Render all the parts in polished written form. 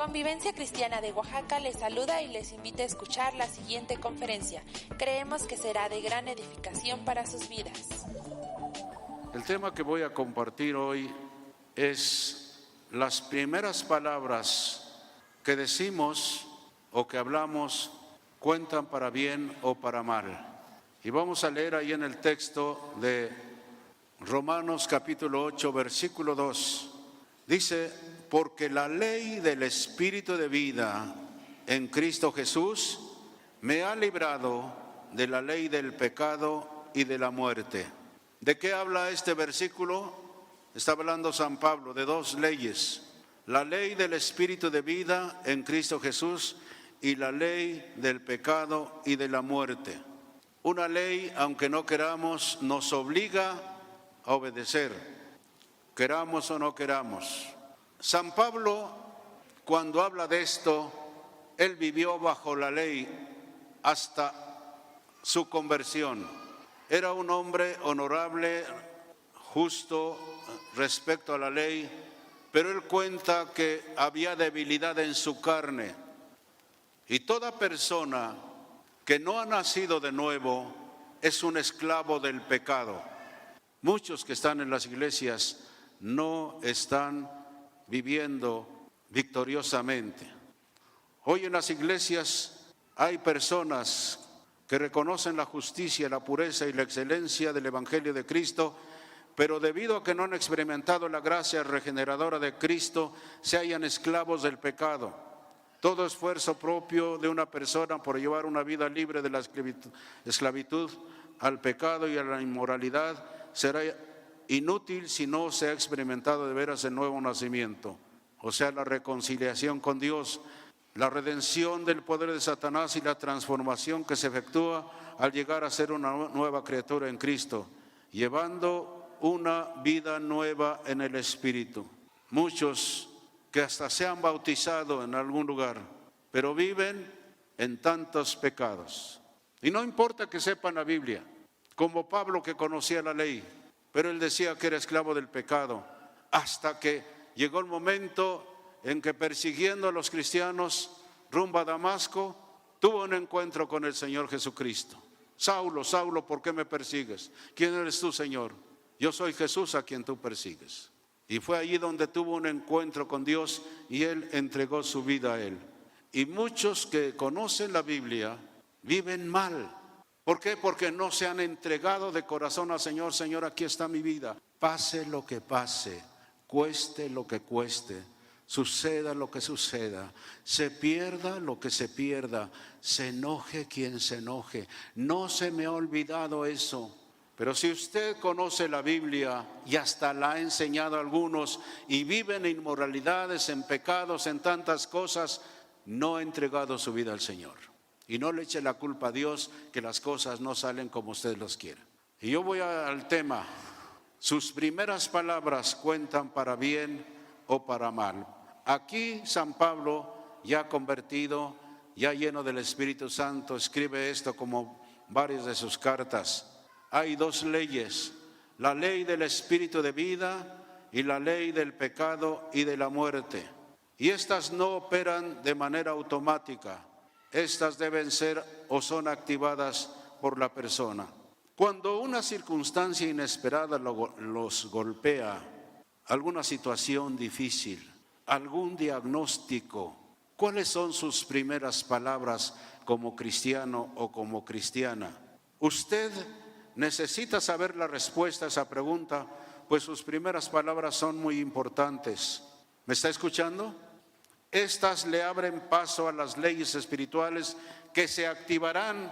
Convivencia Cristiana de Oaxaca les saluda y les invita a escuchar la siguiente conferencia. Creemos que será de gran edificación para sus vidas. El tema que voy a compartir hoy es las primeras palabras que decimos o que hablamos cuentan para bien o para mal. Y vamos a leer ahí en el texto de Romanos capítulo 8, versículo 2. Dice: porque la ley del Espíritu de vida en Cristo Jesús me ha librado de la ley del pecado y de la muerte. ¿De qué habla este versículo? Está hablando San Pablo de dos leyes: la ley del Espíritu de vida en Cristo Jesús y la ley del pecado y de la muerte. Una ley, aunque no queramos, nos obliga a obedecer, queramos o no queramos. San Pablo, cuando habla de esto, él vivió bajo la ley hasta su conversión. Era un hombre honorable, justo respecto a la ley, pero él cuenta que había debilidad en su carne. Y toda persona que no ha nacido de nuevo es un esclavo del pecado. Muchos que están en las iglesias no están viviendo victoriosamente. Hoy en las iglesias hay personas que reconocen la justicia, la pureza y la excelencia del Evangelio de Cristo, pero debido a que no han experimentado la gracia regeneradora de Cristo, se hallan esclavos del pecado. Todo esfuerzo propio de una persona por llevar una vida libre de la esclavitud al pecado y a la inmoralidad será inútil si no se ha experimentado de veras el nuevo nacimiento, o sea, la reconciliación con Dios, la redención del poder de Satanás y la transformación que se efectúa al llegar a ser una nueva criatura en Cristo, llevando una vida nueva en el Espíritu. Muchos que hasta se han bautizado en algún lugar, pero viven en tantos pecados. Y no importa que sepan la Biblia, como Pablo, que conocía la ley, pero él decía que era esclavo del pecado, hasta que llegó el momento en que, persiguiendo a los cristianos rumbo a Damasco, tuvo un encuentro con el Señor Jesucristo. Saulo, Saulo, ¿por qué me persigues? ¿Quién eres tú, Señor? Yo soy Jesús a quien tú persigues. Y fue allí donde tuvo un encuentro con Dios y él entregó su vida a él. Y muchos que conocen la Biblia viven mal. ¿Por qué? Porque no se han entregado de corazón al Señor. Señor, aquí está mi vida. Pase lo que pase, cueste lo que cueste, suceda lo que suceda, se pierda lo que se pierda, se enoje quien se enoje. No se me ha olvidado eso. Pero si usted conoce la Biblia y hasta la ha enseñado a algunos y vive en inmoralidades, en pecados, en tantas cosas, no ha entregado su vida al Señor. Y no le eche la culpa a Dios que las cosas no salen como usted los quiere. Y yo voy al tema. Sus primeras palabras cuentan para bien o para mal. Aquí San Pablo, ya convertido, ya lleno del Espíritu Santo, escribe esto como varias de sus cartas. Hay dos leyes: la ley del Espíritu de vida y la ley del pecado y de la muerte. Y estas no operan de manera automática. Estas deben ser o son activadas por la persona. Cuando una circunstancia inesperada los golpea, alguna situación difícil, algún diagnóstico, ¿cuáles son sus primeras palabras como cristiano o como cristiana? Usted necesita saber la respuesta a esa pregunta, pues sus primeras palabras son muy importantes. ¿Me está escuchando? Estas le abren paso a las leyes espirituales que se activarán.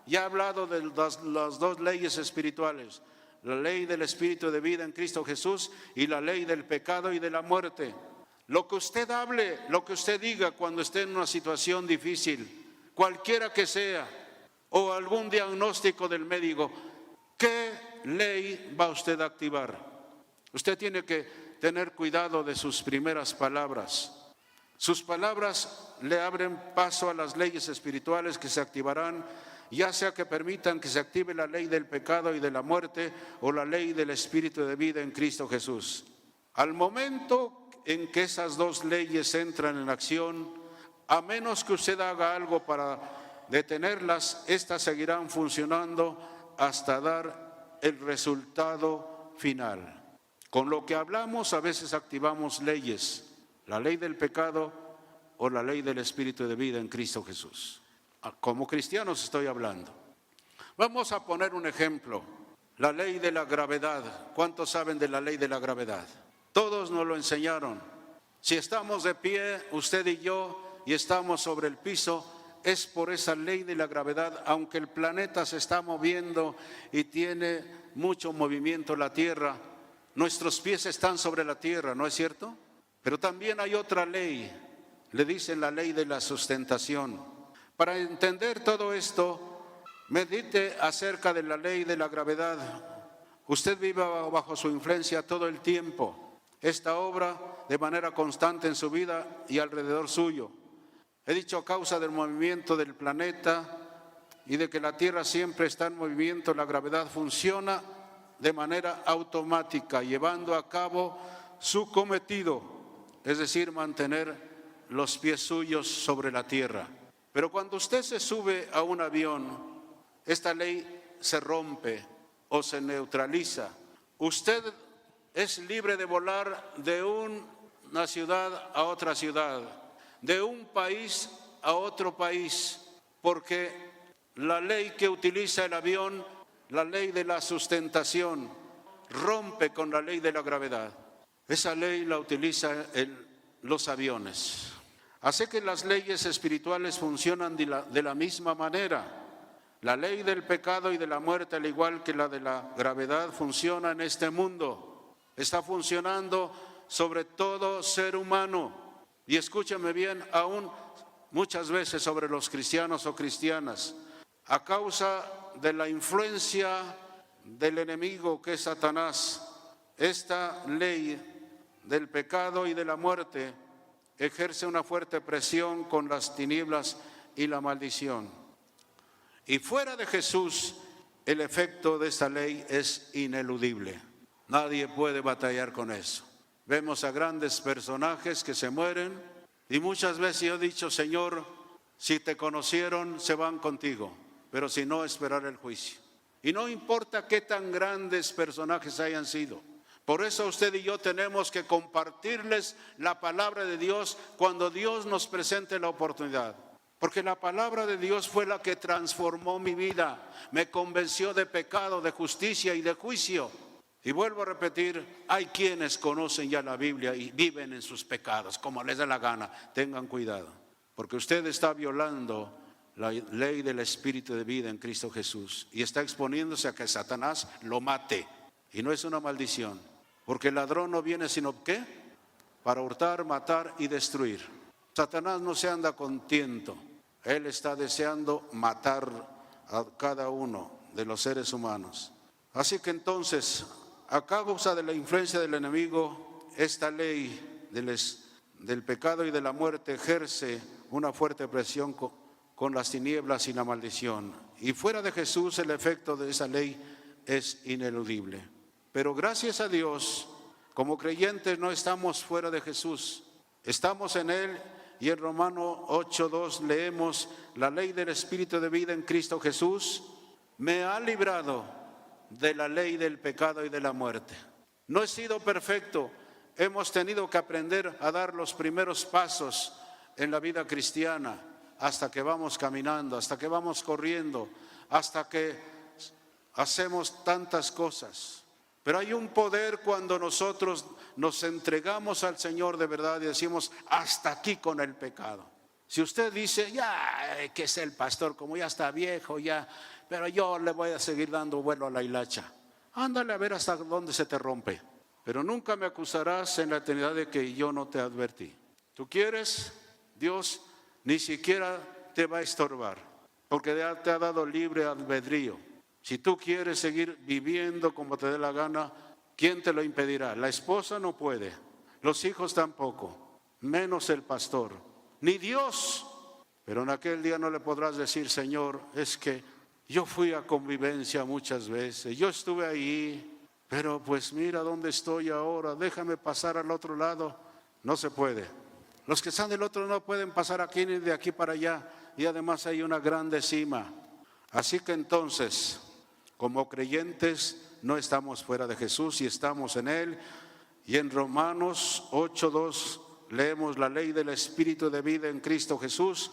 Ya he hablado de las dos leyes espirituales: la ley del Espíritu de vida en Cristo Jesús y la ley del pecado y de la muerte. Lo que usted hable, lo que usted diga cuando esté en una situación difícil, cualquiera que sea, o algún diagnóstico del médico, ¿qué ley va usted a activar? Usted tiene que tener cuidado de sus primeras palabras. Sus palabras le abren paso a las leyes espirituales que se activarán, ya sea que permitan que se active la ley del pecado y de la muerte o la ley del Espíritu de vida en Cristo Jesús. Al momento en que esas dos leyes entran en acción, a menos que usted haga algo para detenerlas, estas seguirán funcionando hasta dar el resultado final. Con lo que hablamos a veces activamos leyes, la ley del pecado o la ley del espíritu de vida en Cristo Jesús. Como cristianos estoy hablando. Vamos a poner un ejemplo, la ley de la gravedad. ¿Cuántos saben de la ley de la gravedad? Todos nos lo enseñaron. Si estamos de pie, usted y yo, y estamos sobre el piso, es por esa ley de la gravedad, aunque el planeta se está moviendo y tiene mucho movimiento la Tierra, nuestros pies están sobre la tierra, ¿no es cierto? Pero también hay otra ley, le dicen la ley de la sustentación. Para entender todo esto, medite acerca de la ley de la gravedad. Usted vive bajo su influencia todo el tiempo. Esta obra de manera constante en su vida y alrededor suyo. He dicho a causa del movimiento del planeta y de que la Tierra siempre está en movimiento, la gravedad funciona de manera automática, llevando a cabo su cometido, es decir, mantener los pies suyos sobre la tierra. Pero cuando usted se sube a un avión, esta ley se rompe o se neutraliza. Usted es libre de volar de una ciudad a otra ciudad, de un país a otro país, porque la ley que utiliza el avión, la ley de la sustentación, rompe con la ley de la gravedad. Esa ley la utiliza los aviones. Así que las leyes espirituales funcionan de la misma manera. La ley del pecado y de la muerte, al igual que la de la gravedad, funciona en este mundo. Está funcionando sobre todo ser humano. Y escúchame bien, aún muchas veces sobre los cristianos o cristianas, a causa de la influencia del enemigo que es Satanás, esta ley del pecado y de la muerte ejerce una fuerte presión con las tinieblas y la maldición. Y fuera de Jesús, el efecto de esta ley es ineludible. Nadie puede batallar con eso. Vemos a grandes personajes que se mueren y muchas veces yo he dicho, Señor, si te conocieron, se van contigo, pero si no, esperar el juicio. Y no importa qué tan grandes personajes hayan sido. Por eso usted y yo tenemos que compartirles la palabra de Dios cuando Dios nos presente la oportunidad. Porque la palabra de Dios fue la que transformó mi vida, me convenció de pecado, de justicia y de juicio. Y vuelvo a repetir, hay quienes conocen ya la Biblia y viven en sus pecados, como les dé la gana. Tengan cuidado, porque usted está violando la ley del Espíritu de vida en Cristo Jesús y está exponiéndose a que Satanás lo mate. Y no es una maldición, porque el ladrón no viene sino ¿qué? Para hurtar, matar y destruir. Satanás no se anda contento, él está deseando matar a cada uno de los seres humanos. Así que entonces, a causa de la influencia del enemigo, esta ley del pecado y de la muerte ejerce una fuerte presión con las tinieblas y la maldición. Y fuera de Jesús el efecto de esa ley es ineludible. Pero gracias a Dios, como creyentes no estamos fuera de Jesús, estamos en Él. Y en Romanos 8:2 leemos, la ley del Espíritu de vida en Cristo Jesús me ha librado de la ley del pecado y de la muerte. No he sido perfecto, hemos tenido que aprender a dar los primeros pasos en la vida cristiana, hasta que vamos caminando, hasta que vamos corriendo, hasta que hacemos tantas cosas. Pero hay un poder cuando nosotros nos entregamos al Señor de verdad y decimos, hasta aquí con el pecado. Si usted dice, ya que es el pastor, como ya está viejo, ya, pero yo le voy a seguir dando vuelo a la hilacha. Ándale a ver hasta dónde se te rompe. Pero nunca me acusarás en la eternidad de que yo no te advertí. ¿Tú quieres? Dios ni siquiera te va a estorbar, porque te ha dado libre albedrío. Si tú quieres seguir viviendo como te dé la gana, ¿quién te lo impedirá? La esposa no puede, los hijos tampoco, menos el pastor, ni Dios. Pero en aquel día no le podrás decir, Señor, es que yo fui a convivencia muchas veces, yo estuve ahí, pero pues mira dónde estoy ahora, déjame pasar al otro lado. No se puede. Los que están del otro no pueden pasar aquí ni de aquí para allá. Y además hay una grande cima. Así que entonces, como creyentes, no estamos fuera de Jesús y estamos en Él. Y en Romanos 8:2 leemos: la ley del Espíritu de vida en Cristo Jesús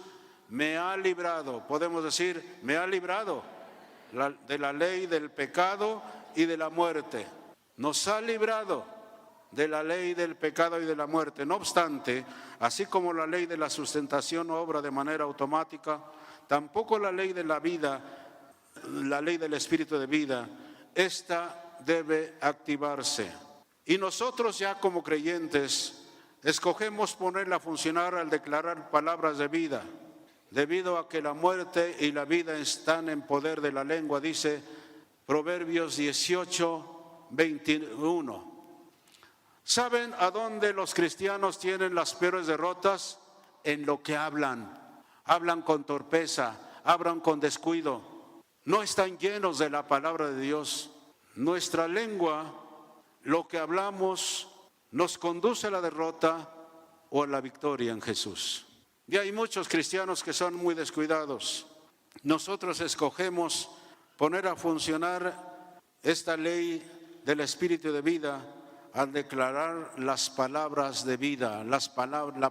me ha librado. Podemos decir, me ha librado de la ley del pecado y de la muerte. Nos ha librado de la ley del pecado y de la muerte. No obstante, así como la ley de la sustentación no obra de manera automática, tampoco la ley de la vida, la ley del Espíritu de vida, esta debe activarse. Y nosotros ya como creyentes escogemos ponerla a funcionar al declarar palabras de vida, debido a que la muerte y la vida están en poder de la lengua, dice Proverbios 18:21. ¿Saben a dónde los cristianos tienen las peores derrotas? En lo que hablan. Hablan con torpeza, hablan con descuido. No están llenos de la palabra de Dios. Nuestra lengua, lo que hablamos, nos conduce a la derrota o a la victoria en Jesús. Y hay muchos cristianos que son muy descuidados. Nosotros escogemos poner a funcionar esta ley del Espíritu de vida al declarar las palabras de vida, la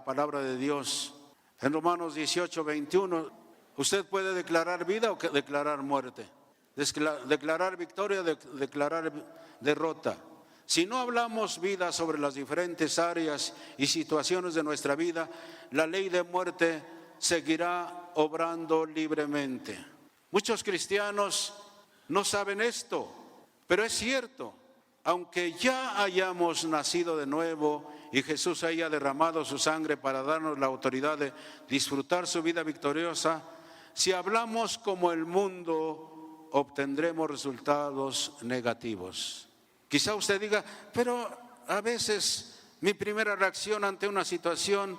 palabra de Dios. En Romanos 18:21, usted puede declarar vida o declarar muerte, declarar victoria o declarar derrota. Si no hablamos vida sobre las diferentes áreas y situaciones de nuestra vida, la ley de muerte seguirá obrando libremente. Muchos cristianos no saben esto, pero es cierto. Aunque ya hayamos nacido de nuevo y Jesús haya derramado su sangre para darnos la autoridad de disfrutar su vida victoriosa, si hablamos como el mundo, obtendremos resultados negativos. Quizá usted diga, pero a veces mi primera reacción ante una situación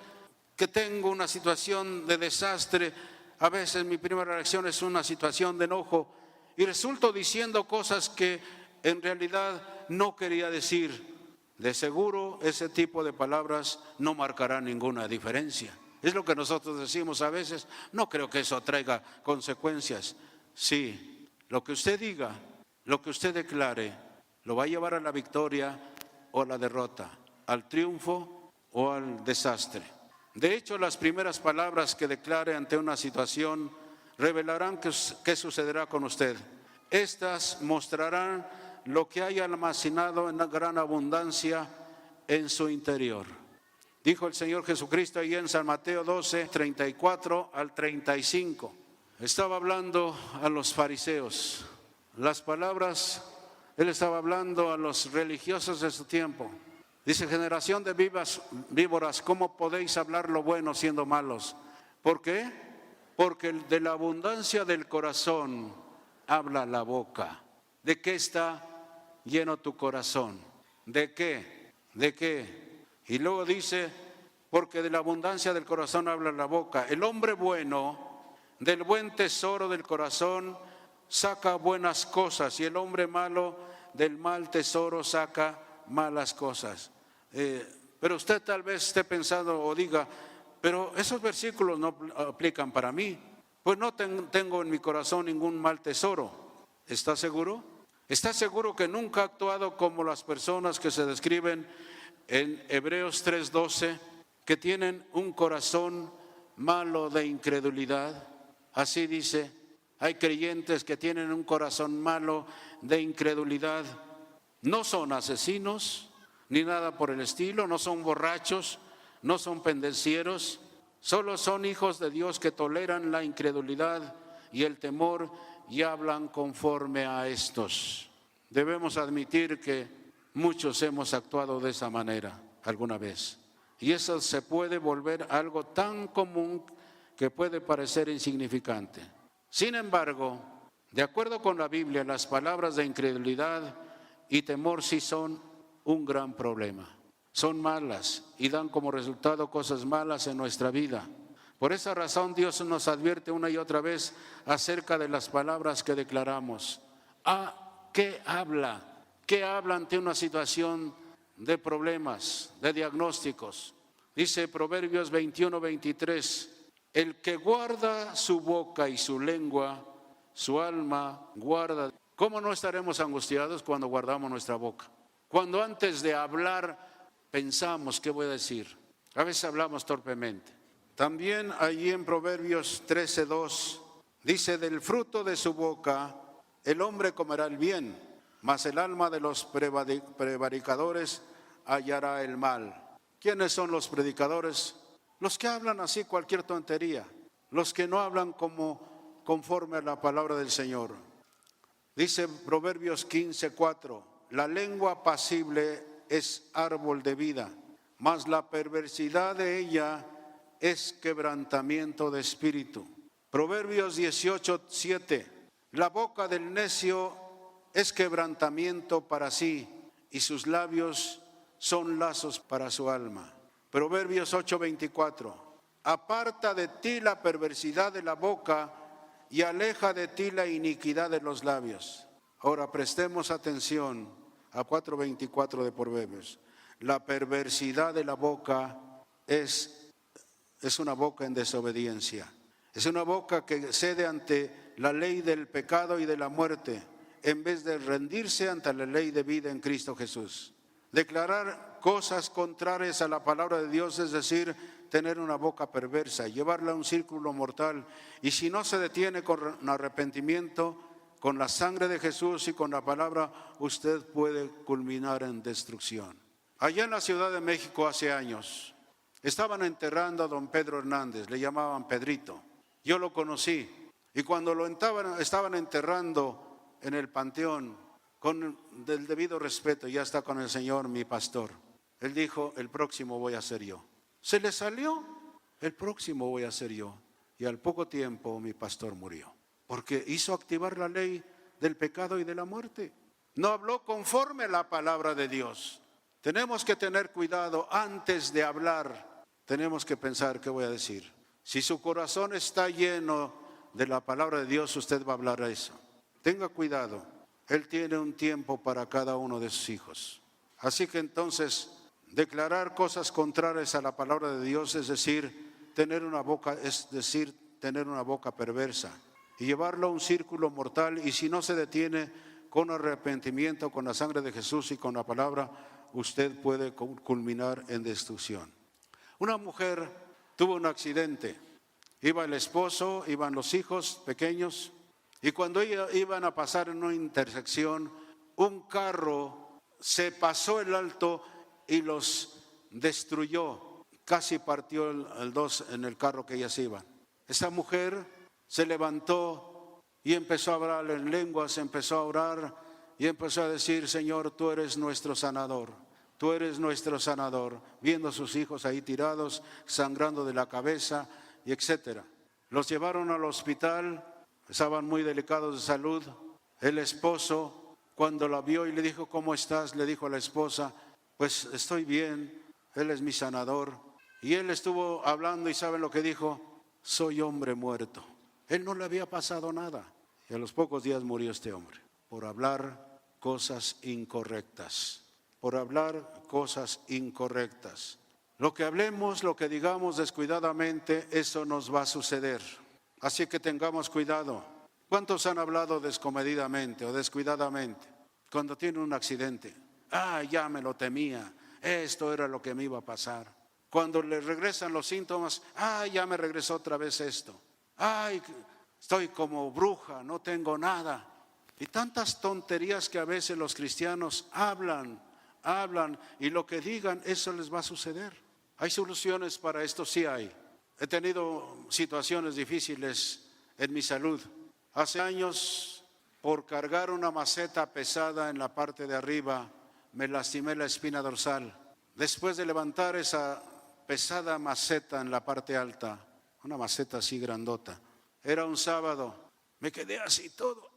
que tengo, una situación de desastre, a veces mi primera reacción es una situación de enojo y resulto diciendo cosas que en realidad no quería decir. De seguro ese tipo de palabras no marcará ninguna diferencia. Es lo que nosotros decimos a veces. No creo que eso traiga consecuencias. Sí, lo que usted diga, lo que usted declare, lo va a llevar a la victoria o a la derrota, al triunfo o al desastre. De hecho, las primeras palabras que declare ante una situación revelarán qué sucederá con usted. Estas mostrarán lo que hay almacenado en gran abundancia en su interior. Dijo el Señor Jesucristo ahí en San Mateo 12:34 al 35. Estaba hablando a los fariseos. Las palabras, Él estaba hablando a los religiosos de su tiempo. Dice: generación de víboras, ¿cómo podéis hablar lo bueno siendo malos? ¿Por qué? Porque de la abundancia del corazón habla la boca. ¿De qué está lleno tu corazón? ¿De qué? ¿De qué? Y luego dice, porque de la abundancia del corazón habla la boca. El hombre bueno, del buen tesoro del corazón, saca buenas cosas, y el hombre malo, del mal tesoro, saca malas cosas. Pero usted tal vez esté pensando o diga, pero esos versículos no aplican para mí. Pues no tengo en mi corazón ningún mal tesoro. ¿Está seguro? ¿Está seguro que nunca ha actuado como las personas que se describen en Hebreos 3:12, que tienen un corazón malo de incredulidad? Así dice, hay creyentes que tienen un corazón malo de incredulidad. No son asesinos, ni nada por el estilo, no son borrachos, no son pendencieros, solo son hijos de Dios que toleran la incredulidad y el temor y hablan conforme a estos. Debemos admitir que muchos hemos actuado de esa manera alguna vez. Y eso se puede volver algo tan común que puede parecer insignificante. Sin embargo, de acuerdo con la Biblia, las palabras de incredulidad y temor sí son un gran problema. Son malas y dan como resultado cosas malas en nuestra vida. Por esa razón Dios nos advierte una y otra vez acerca de las palabras que declaramos. ¿Qué habla? ¿Qué habla ante una situación de problemas, de diagnósticos? Dice Proverbios 21:23, el que guarda su boca y su lengua, su alma guarda. ¿Cómo no estaremos angustiados cuando guardamos nuestra boca? Cuando antes de hablar pensamos, ¿qué voy a decir? A veces hablamos torpemente. También allí en Proverbios 13:2 dice, del fruto de su boca el hombre comerá el bien, mas el alma de los prevaricadores hallará el mal. ¿Quiénes son los predicadores? Los que hablan así cualquier tontería, los que no hablan conforme a la palabra del Señor. Dice Proverbios 15:4, la lengua apacible es árbol de vida, mas la perversidad de ella es quebrantamiento de espíritu. Proverbios 18:7, la boca del necio es quebrantamiento para sí, y sus labios son lazos para su alma. Proverbios 8:24, aparta de ti la perversidad de la boca y aleja de ti la iniquidad de los labios. Ahora prestemos atención a 4:24 de Proverbios. La perversidad de la boca es una boca en desobediencia. Es una boca que cede ante la ley del pecado y de la muerte, en vez de rendirse ante la ley de vida en Cristo Jesús. Declarar cosas contrarias a la palabra de Dios, es decir, tener una boca perversa, llevarla a un círculo mortal. Y si no se detiene con arrepentimiento, con la sangre de Jesús y con la palabra, usted puede culminar en destrucción. Allá en la Ciudad de México hace años, estaban enterrando a don Pedro Hernández, le llamaban Pedrito. Yo lo conocí y cuando lo estaban enterrando en el panteón, con el debido respeto, ya está con el Señor mi pastor. Él dijo, el próximo voy a ser yo. Se le salió, el próximo voy a ser yo. Y al poco tiempo mi pastor murió, porque hizo activar la ley del pecado y de la muerte. No habló conforme a la palabra de Dios. Tenemos que tener cuidado antes de hablar. Tenemos que pensar qué voy a decir. Si su corazón está lleno de la palabra de Dios, usted va a hablar eso. Tenga cuidado. Él tiene un tiempo para cada uno de sus hijos. Así que entonces, declarar cosas contrarias a la palabra de Dios, es decir, tener una boca perversa y llevarlo a un círculo mortal. Y si no se detiene con arrepentimiento, con la sangre de Jesús y con la palabra, usted puede culminar en destrucción. Una mujer tuvo un accidente. Iba el esposo, iban los hijos pequeños. Y cuando iban a pasar en una intersección, un carro se pasó el alto y los destruyó. Casi partió el dos en el carro que ellas iban. Esa mujer se levantó y empezó a hablar en lenguas, empezó a orar y empezó a decir, Señor, tú eres nuestro sanador. Tú eres nuestro sanador. Viendo a sus hijos ahí tirados, sangrando de la cabeza y etcétera. Los llevaron al hospital. Estaban muy delicados de salud. El esposo, cuando la vio y le dijo, ¿cómo estás?, le dijo a la esposa, pues estoy bien, Él es mi sanador. Y él estuvo hablando y ¿saben lo que dijo? Soy hombre muerto. Él no le había pasado nada. Y a los pocos días murió este hombre por hablar cosas incorrectas. Por hablar cosas incorrectas. Lo que hablemos, lo que digamos descuidadamente, eso nos va a suceder. Así que tengamos cuidado. ¿Cuántos han hablado descomedidamente o descuidadamente? Cuando tiene un accidente. Ya me lo temía. Esto era lo que me iba a pasar. Cuando le regresan los síntomas. Ya me regresó otra vez esto. Estoy como bruja, no tengo nada. Y tantas tonterías que a veces los cristianos hablan y lo que digan, eso les va a suceder. ¿Hay soluciones para esto? Sí hay. He tenido situaciones difíciles en mi salud. Hace años, por cargar una maceta pesada en la parte de arriba, me lastimé la espina dorsal. Después de levantar esa pesada maceta en la parte alta, una maceta así grandota, era un sábado, me quedé así todo.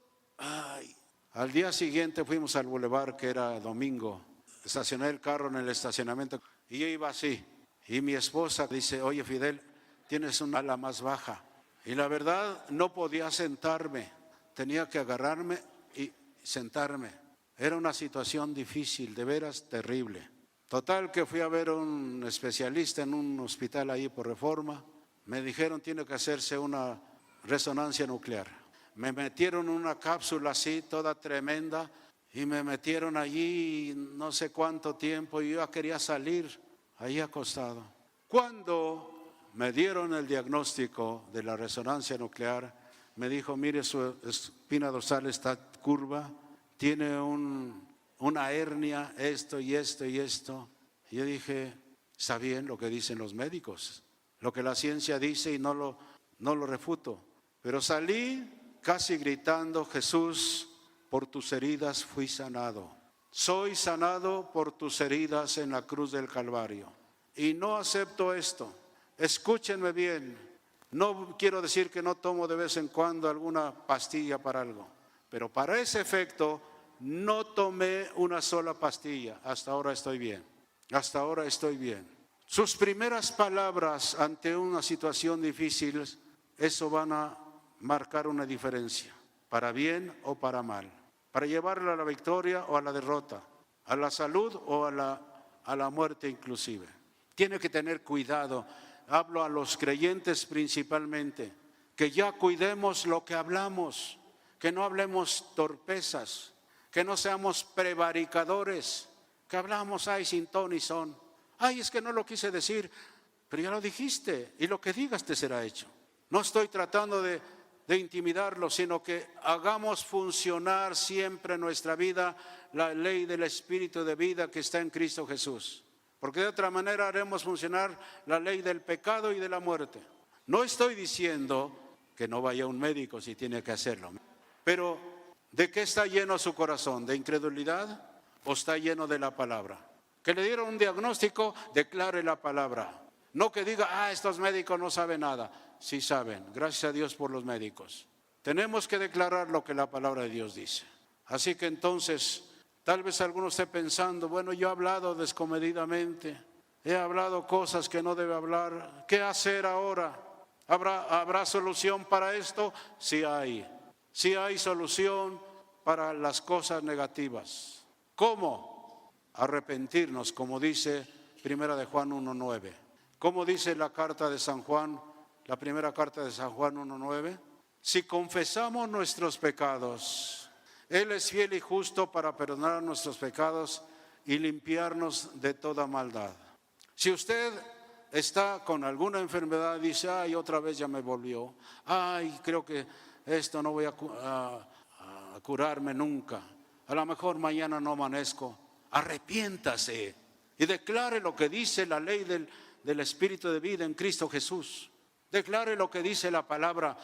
Al día siguiente fuimos al bulevar, que era domingo. Estacioné el carro en el estacionamiento y yo iba así. Y mi esposa dice, oye Fidel, tienes una ala más baja. Y la verdad no podía sentarme, tenía que agarrarme y sentarme. Era una situación difícil, de veras terrible. Total que fui a ver a un especialista en un hospital ahí por Reforma. Me dijeron tiene que hacerse una resonancia nuclear. Me metieron una cápsula así, toda tremenda, y me metieron allí no sé cuánto tiempo y yo ya quería salir ahí acostado. Cuando me dieron el diagnóstico de la resonancia nuclear, me dijo, mire, su espina dorsal está curva, tiene una hernia, esto y esto y esto. Y yo dije, está bien lo que dicen los médicos, lo que la ciencia dice y no lo refuto. Pero salí casi gritando, Jesús, por tus heridas fui sanado. Soy sanado por tus heridas en la cruz del Calvario. Y no acepto esto. Escúchenme bien. No quiero decir que no tomo de vez en cuando alguna pastilla para algo. Pero para ese efecto no tomé una sola pastilla. Hasta ahora estoy bien. Hasta ahora estoy bien. Sus primeras palabras ante una situación difícil, eso van a marcar una diferencia. Para bien o para mal. Para llevarla a la victoria o a la derrota. A la salud o a la muerte inclusive. Tiene que tener cuidado. Hablo a los creyentes principalmente. Que ya cuidemos lo que hablamos. Que no hablemos torpezas. Que no seamos prevaricadores. Que hablamos, ay, sin ton ni son. Ay, es que no lo quise decir. Pero ya lo dijiste. Y lo que digas te será hecho. No estoy tratando de intimidarlo, sino que hagamos funcionar siempre en nuestra vida la ley del Espíritu de vida que está en Cristo Jesús. Porque de otra manera haremos funcionar la ley del pecado y de la muerte. No estoy diciendo que no vaya un médico si tiene que hacerlo. Pero, ¿de qué está lleno su corazón? ¿De incredulidad o está lleno de la palabra? Que le dieron un diagnóstico, declare la palabra. No que diga, estos médicos no saben nada. Sí saben, gracias a Dios por los médicos. Tenemos que declarar lo que la palabra de Dios dice. Así que entonces, tal vez alguno esté pensando, bueno, yo he hablado descomedidamente, he hablado cosas que no debe hablar. ¿Qué hacer ahora? ¿Habrá solución para esto? Sí hay. Sí hay solución para las cosas negativas. ¿Cómo? Arrepentirnos, como dice 1 de Juan 1:9. ¿Cómo dice la carta de San Juan? La primera carta de San Juan 1:9. Si confesamos nuestros pecados, Él es fiel y justo para perdonar nuestros pecados y limpiarnos de toda maldad. Si usted está con alguna enfermedad y dice, ay, otra vez ya me volvió. Ay, creo que esto no voy a curarme nunca. A lo mejor mañana no amanezco. Arrepiéntase y declare lo que dice la ley del Espíritu de vida en Cristo Jesús. Declare lo que dice la palabra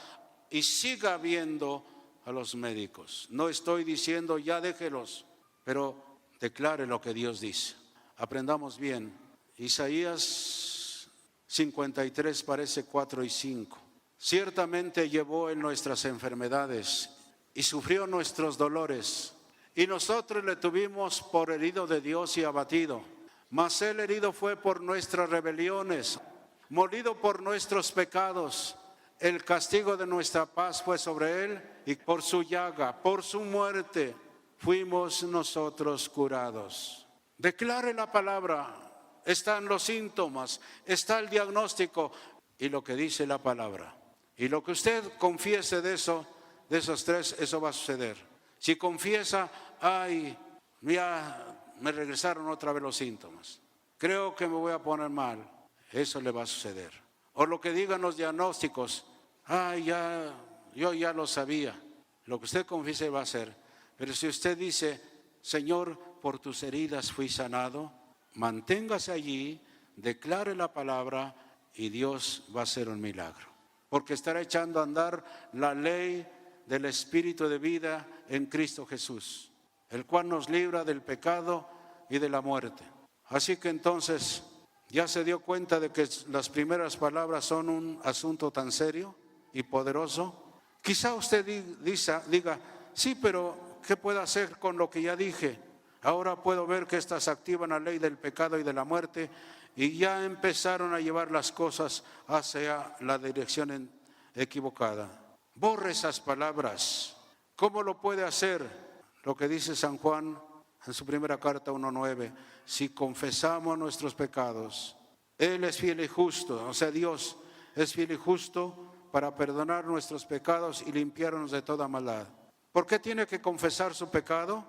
y siga viendo a los médicos. No estoy diciendo ya déjelos, pero declare lo que Dios dice. Aprendamos bien. Isaías 53 parece 4 y 5. Ciertamente llevó en nuestras enfermedades y sufrió nuestros dolores, y nosotros le tuvimos por herido de Dios y abatido. Mas Él herido fue por nuestras rebeliones, molido por nuestros pecados. El castigo de nuestra paz fue sobre Él, y por su llaga, por su muerte, fuimos nosotros curados. Declare la palabra. Están los síntomas, está el diagnóstico y lo que dice la palabra. Y lo que usted confiese de esos tres, eso va a suceder. Si confiesa, ay, ya me regresaron otra vez los síntomas, creo que me voy a poner mal, eso le va a suceder. O lo que digan los diagnósticos, ay, yo ya lo sabía. Lo que usted confiese va a ser. Pero si usted dice, Señor, por tus heridas fui sanado, manténgase allí, declare la palabra y Dios va a hacer un milagro. Porque estará echando a andar la ley del Espíritu de vida en Cristo Jesús, el cual nos libra del pecado y de la muerte. Así que entonces ya se dio cuenta de que las primeras palabras son un asunto tan serio y poderoso. Quizá usted diga, sí, pero ¿qué puedo hacer con lo que ya dije? Ahora puedo ver que estas activan la ley del pecado y de la muerte y ya empezaron a llevar las cosas hacia la dirección equivocada. Borre esas palabras. ¿Cómo lo puede hacer? Lo que dice San Juan en su primera carta 1:9. si confesamos nuestros pecados, Él es fiel y justo, o sea, Dios es fiel y justo para perdonar nuestros pecados y limpiarnos de toda maldad. ¿Por qué tiene que confesar su pecado?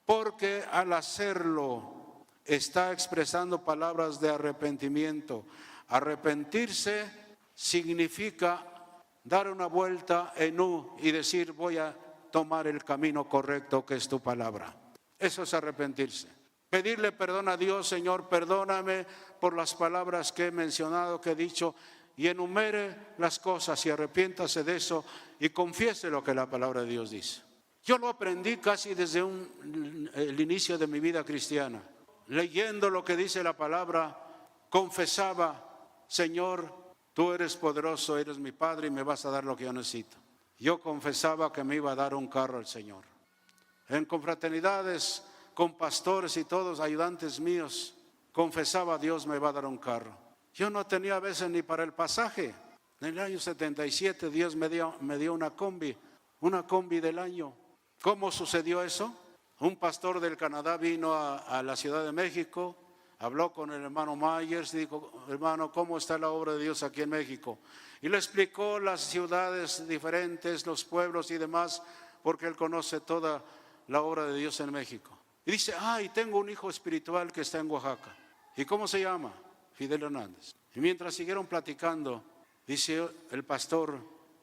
Porque al hacerlo está expresando palabras de arrepentimiento. Arrepentirse significa dar una vuelta en U y decir voy a tomar el camino correcto que es tu palabra. Eso es arrepentirse. Pedirle perdón a Dios, Señor, perdóname por las palabras que he mencionado, que he dicho, y enumere las cosas y arrepiéntase de eso y confiese lo que la palabra de Dios dice. Yo lo aprendí casi desde el inicio de mi vida cristiana. Leyendo lo que dice la palabra, confesaba, Señor, tú eres poderoso, eres mi Padre y me vas a dar lo que yo necesito. Yo confesaba que me iba a dar un carro al Señor. En confraternidades, con pastores y todos, ayudantes míos, confesaba, Dios me va a dar un carro. Yo no tenía a veces ni para el pasaje. En el año 77 Dios me dio una combi del año. ¿Cómo sucedió eso? Un pastor del Canadá vino a la Ciudad de México, habló con el hermano Myers y dijo, hermano, ¿cómo está la obra de Dios aquí en México? Y le explicó las ciudades diferentes, los pueblos y demás, porque él conoce toda la obra de Dios en México. Y dice, y tengo un hijo espiritual que está en Oaxaca. ¿Y cómo se llama? Fidel Hernández. Y mientras siguieron platicando, dice el pastor,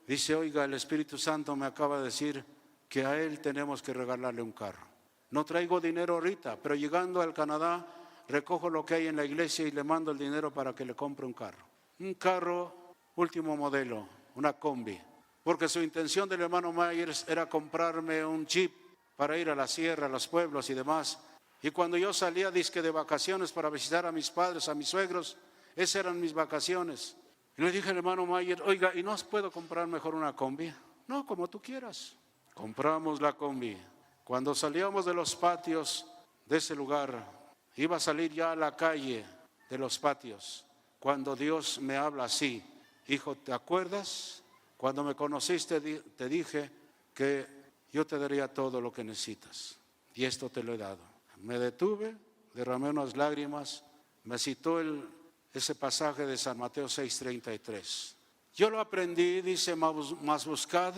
dice, oiga, el Espíritu Santo me acaba de decir que a él tenemos que regalarle un carro. No traigo dinero ahorita, pero llegando al Canadá, recojo lo que hay en la iglesia y le mando el dinero para que le compre un carro. Un carro último modelo, una combi. Porque su intención del hermano Myers era comprarme un jeep para ir a la sierra, a los pueblos y demás. Y cuando yo salía disque de vacaciones para visitar a mis padres, a mis suegros, esas eran mis vacaciones. Y le dije al hermano Myers, oiga, ¿y no puedo comprar mejor una combi? No, como tú quieras. Compramos la combi. Cuando salíamos de los patios de ese lugar, iba a salir ya a la calle de los patios, cuando Dios me habla así, hijo, ¿te acuerdas? Cuando me conociste te dije que yo te daría todo lo que necesitas y esto te lo he dado. Me detuve, derramé unas lágrimas, me citó ese pasaje de San Mateo 6:33. Yo lo aprendí, dice, mas buscad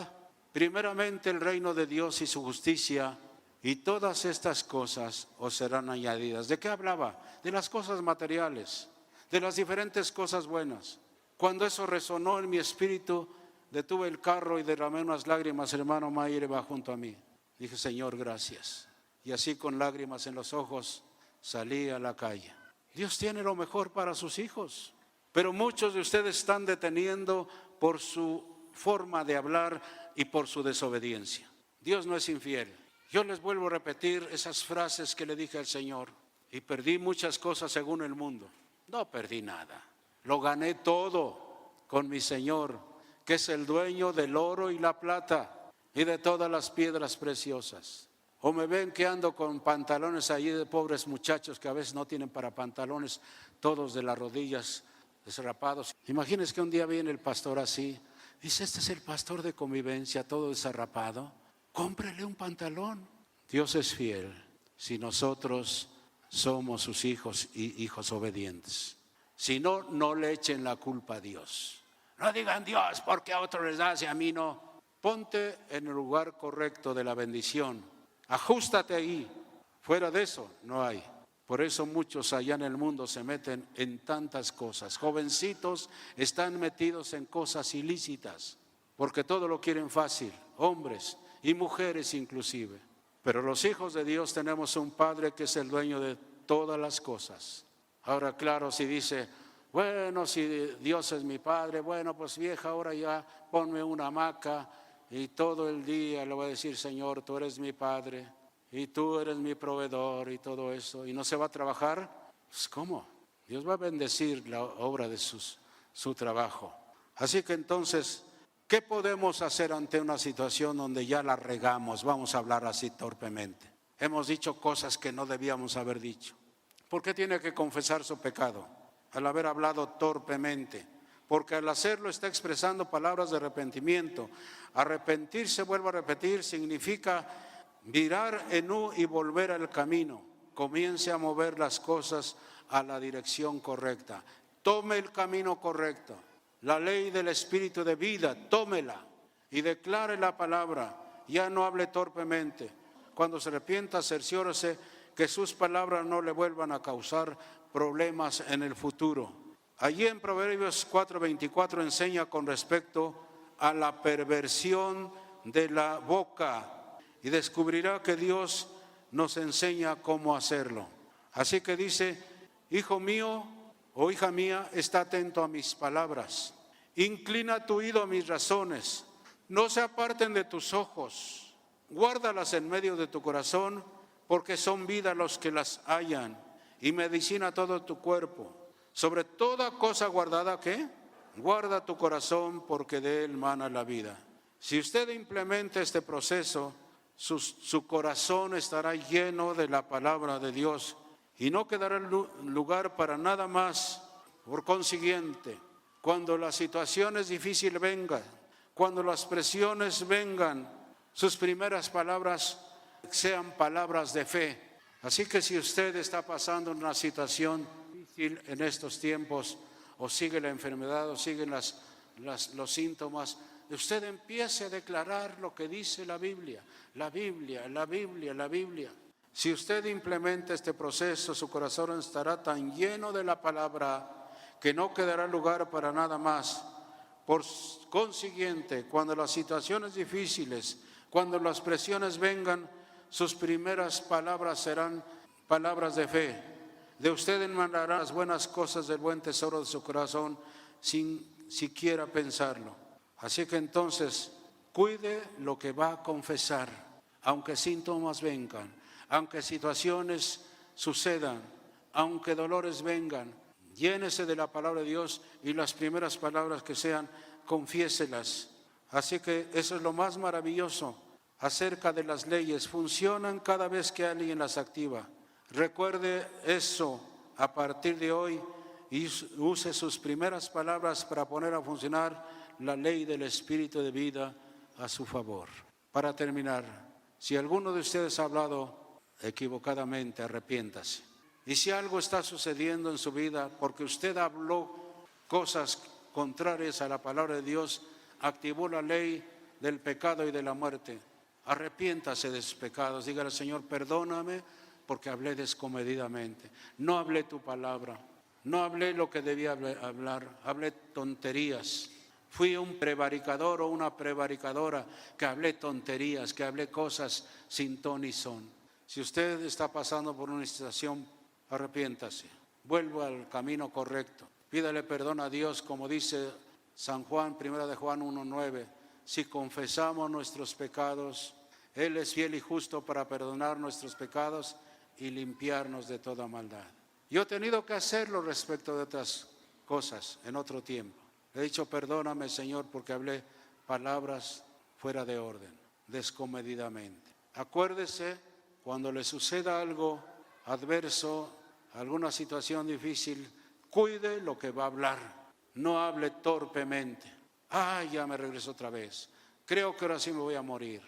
primeramente el reino de Dios y su justicia, y todas estas cosas os serán añadidas. ¿De qué hablaba? De las cosas materiales, de las diferentes cosas buenas. Cuando eso resonó en mi espíritu, detuve el carro y derramé unas lágrimas. El hermano Mayer va junto a mí. Dije, Señor, gracias. Y así con lágrimas en los ojos salí a la calle. Dios tiene lo mejor para sus hijos, pero muchos de ustedes están deteniendo por su forma de hablar y por su desobediencia. Dios no es infiel. Yo les vuelvo a repetir esas frases que le dije al Señor. Y perdí muchas cosas según el mundo. No perdí nada. Lo gané todo con mi Señor, que es el dueño del oro y la plata y de todas las piedras preciosas. O me ven que ando con pantalones allí de pobres muchachos que a veces no tienen para pantalones, todos de las rodillas desrapados. Imagínense que un día viene el pastor así. Dice, este es el pastor de convivencia, todo desarrapado. Cómprele un pantalón. Dios es fiel si nosotros somos sus hijos y hijos obedientes. Si no, no le echen la culpa a Dios. No digan Dios, porque a otros les das y a mí no. Ponte en el lugar correcto de la bendición. Ajústate ahí. Fuera de eso no hay. Por eso muchos allá en el mundo se meten en tantas cosas. Jovencitos están metidos en cosas ilícitas porque todo lo quieren fácil, hombres y mujeres inclusive. Pero los hijos de Dios tenemos un Padre que es el dueño de todas las cosas. Ahora claro, si dice, bueno, si Dios es mi Padre, bueno, pues vieja, ahora ya ponme una hamaca y todo el día le voy a decir, Señor, tú eres mi Padre y tú eres mi proveedor y todo eso, y no se va a trabajar, pues ¿cómo? Dios va a bendecir la obra de su trabajo. Así que entonces, ¿qué podemos hacer ante una situación donde ya la regamos? Vamos a hablar así torpemente. Hemos dicho cosas que no debíamos haber dicho. ¿Por qué tiene que confesar su pecado? Al haber hablado torpemente. Porque al hacerlo está expresando palabras de arrepentimiento. Arrepentirse, vuelvo a repetir, significa virar en U y volver al camino comience a mover las cosas a la dirección correcta. Tome el camino correcto. La ley del Espíritu de vida, tómela y declare la palabra. Ya no hable torpemente. Cuando se arrepienta, cerciórese que sus palabras no le vuelvan a causar problemas en el futuro. Allí en Proverbios 4:24 enseña con respecto a la perversión de la boca y descubrirá que Dios nos enseña cómo hacerlo. Así que dice: hijo mío o hija mía, está atento a mis palabras, inclina tu oído a mis razones, no se aparten de tus ojos, guárdalas en medio de tu corazón, porque son vida los que las hallan y medicina a todo tu cuerpo. Sobre toda cosa guardada, ¿qué? Guarda tu corazón, porque de él mana la vida. Si usted implementa este proceso, su corazón estará lleno de la palabra de Dios y no quedará lugar para nada más. Por consiguiente, cuando las situaciones difíciles vengan, cuando las presiones vengan, sus primeras palabras sean palabras de fe. Así que si usted está pasando una situación difícil en estos tiempos, o sigue la enfermedad, o siguen los síntomas, usted empiece a declarar lo que dice la Biblia, la Biblia, la Biblia, la Biblia. Si usted implementa este proceso, su corazón estará tan lleno de la palabra que no quedará lugar para nada más. Por consiguiente, cuando las situaciones difíciles, cuando las presiones vengan, sus primeras palabras serán palabras de fe. De usted emanarán las buenas cosas del buen tesoro de su corazón sin siquiera pensarlo. Así que entonces, cuide lo que va a confesar, aunque síntomas vengan, aunque situaciones sucedan, aunque dolores vengan. Llénese de la palabra de Dios y las primeras palabras que sean, confiéselas. Así que eso es lo más maravilloso acerca de las leyes. Funcionan cada vez que alguien las activa. Recuerde eso a partir de hoy y use sus primeras palabras para poner a funcionar la ley del Espíritu de vida a su favor. Para terminar, si alguno de ustedes ha hablado equivocadamente, arrepiéntase. Y si algo está sucediendo en su vida porque usted habló cosas contrarias a la palabra de Dios, activó la ley del pecado y de la muerte, arrepiéntase de sus pecados. Dígale: Señor, perdóname porque hablé descomedidamente, no hablé tu palabra, no hablé lo que debía hablar, hablé tonterías. Fui un prevaricador o una prevaricadora que hablé tonterías, que hablé cosas sin ton ni son. Si usted está pasando por una situación, arrepiéntase, vuelva al camino correcto, pídale perdón a Dios, como dice San Juan, 1 de Juan 1:9, si confesamos nuestros pecados, Él es fiel y justo para perdonar nuestros pecados y limpiarnos de toda maldad. Yo he tenido que hacerlo respecto de otras cosas en otro tiempo. He dicho: perdóname, Señor, porque hablé palabras fuera de orden, descomedidamente. Acuérdese, cuando le suceda algo adverso, alguna situación difícil, cuide lo que va a hablar. No hable torpemente. Ya me regreso otra vez. Creo que ahora sí me voy a morir.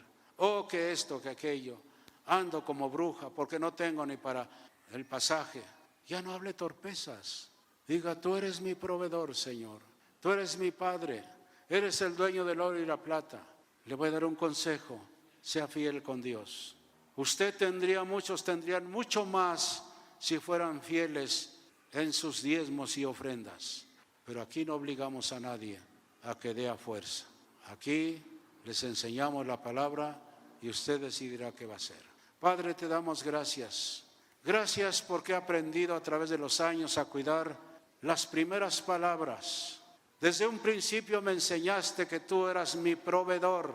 Que esto, que aquello. Ando como bruja porque no tengo ni para el pasaje. Ya no hable torpezas. Diga: tú eres mi proveedor, Señor. Tú eres mi Padre. Eres el dueño del oro y la plata. Le voy a dar un consejo: sea fiel con Dios. Muchos tendrían mucho más si fueran fieles en sus diezmos y ofrendas. Pero aquí no obligamos a nadie a que dé a fuerza. Aquí les enseñamos la palabra y usted decidirá qué va a hacer. Padre, te damos gracias. Gracias porque he aprendido a través de los años a cuidar las primeras palabras. Desde un principio me enseñaste que tú eras mi proveedor,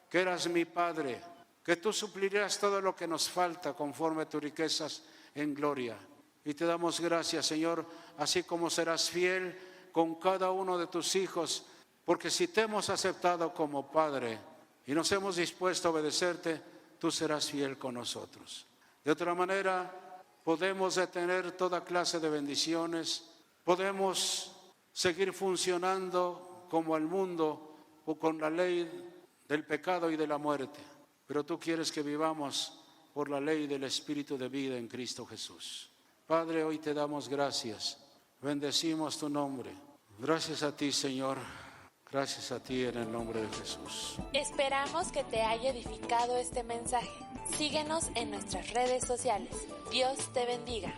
que eras mi Padre, que tú suplirías todo lo que nos falta conforme a tus riquezas en gloria. Y te damos gracias, Señor, así como serás fiel con cada uno de tus hijos, porque si te hemos aceptado como Padre y nos hemos dispuesto a obedecerte, tú serás fiel con nosotros. De otra manera, podemos detener toda clase de bendiciones, podemos seguir funcionando como el mundo o con la ley del pecado y de la muerte. Pero tú quieres que vivamos por la ley del Espíritu de vida en Cristo Jesús. Padre, hoy te damos gracias, bendecimos tu nombre. Gracias a ti, Señor, gracias a ti en el nombre de Jesús. Esperamos que te haya edificado este mensaje. Síguenos en nuestras redes sociales. Dios te bendiga.